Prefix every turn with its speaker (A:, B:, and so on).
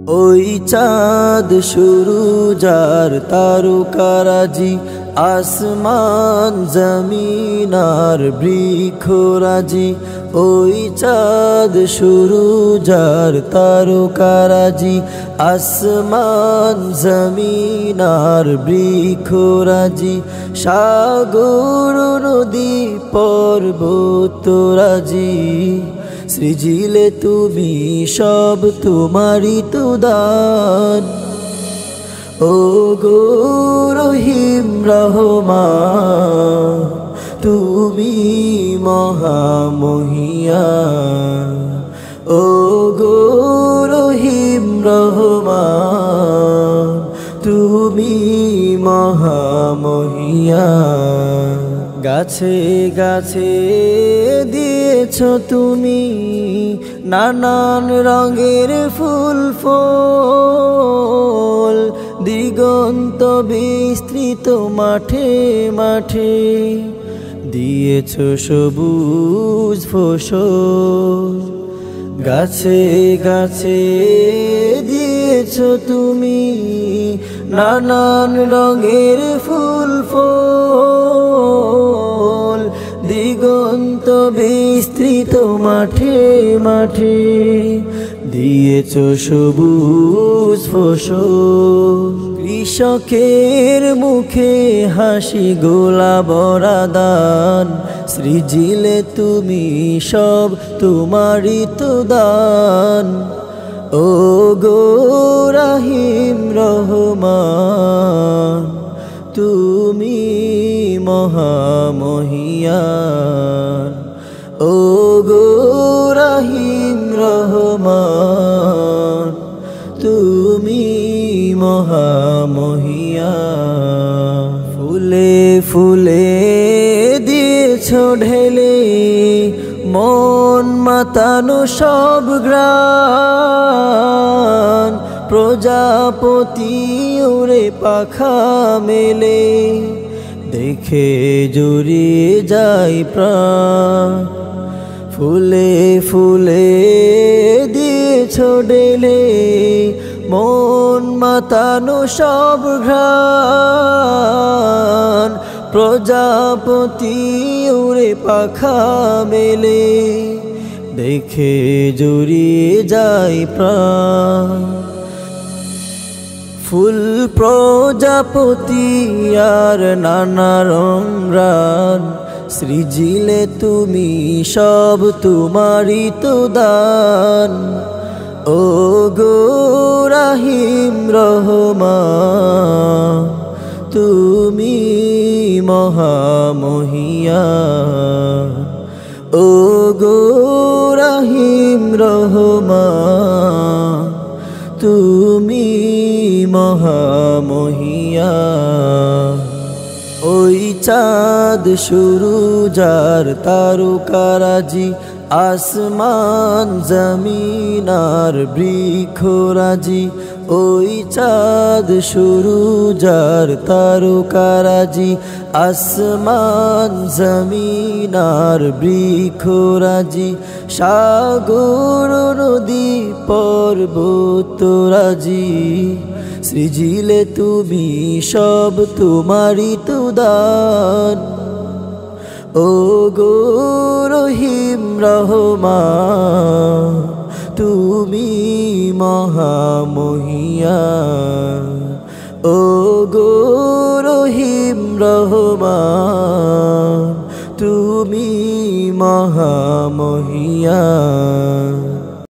A: ওই চাঁদ শুরু যার তারকারাজি, আসমান জমিন আর বৃক্ষরাজি। ওই চাঁদ শুরু যার তারকারাজি, আসমান জমিন আর বৃক্ষরাজি। সাগর নদী পর্বতরাজি, সৃজিলে তুমি সব তোমারই তো দান। ও গো রহিম রহমান, তুমি মহামহিয়ান। ও গো রহিম রহমান, তুমি মহামহিয়ান। গাছে গাছে দিয়েছ তুমি নানান রঙের ফুল ফল, দিগন্ত বিস্তৃত মাঠে মাঠে দিয়েছ সবুজ ফসল। গাছে গাছে দিয়েছ তুমি নানান রঙের ফুল ফল, দিগন্ত বিস্তৃত মাঠে মাঠে দিয়েছ সবুজ ফসল। কৃষকের মুখে হাসি গোলা ভরা দান, সৃজিলে তুমি সব তোমারই তো দান। ও গো রহিম রহমান, তুমি মহামহিয়ান। ও গো রহিম রহমান, তুমি মহামহিয়ান। ফুলে ফুলে দিয়েছ ঢেলে মন মাতানো সব গ্রাণ, প্রজাপতি উড়ে পাখা মেলে দেখে জুড়িয়ে যায় প্রাণ। ফুলে ফুলে দিয়েছ ঢেলে মন মাতানো সব ঘ্রাণ, প্রজাপতি উড়ে পাখা মেলে দেখে জুড়িয়ে যায় প্রাণ। ফুল প্রজাপতি আর নানা রঙরান, সৃজিলে তুমি সব তোমারই তো দান। ও গো রহিম রহমান, তুমি মহামহিয়ান। ও গো রহিম রহমান, তুমি মহামহিয়ান। ওই চাঁদ শুরু যার তারকারাজি, আসমান জমিন আর বৃক্ষরাজি। ওই চাঁদ শুরু যার তারকারাজি, আসমান জমিন আর বৃক্ষরাজি। সাগর নদী পর্বতরাজি, সৃজিলে তুমি সব তোমারই তো দান। ও গো রহিম রহমান, তুমি মহামহিয়ান। ও গো রহিম রহমান, তুমি মহামহিয়ান।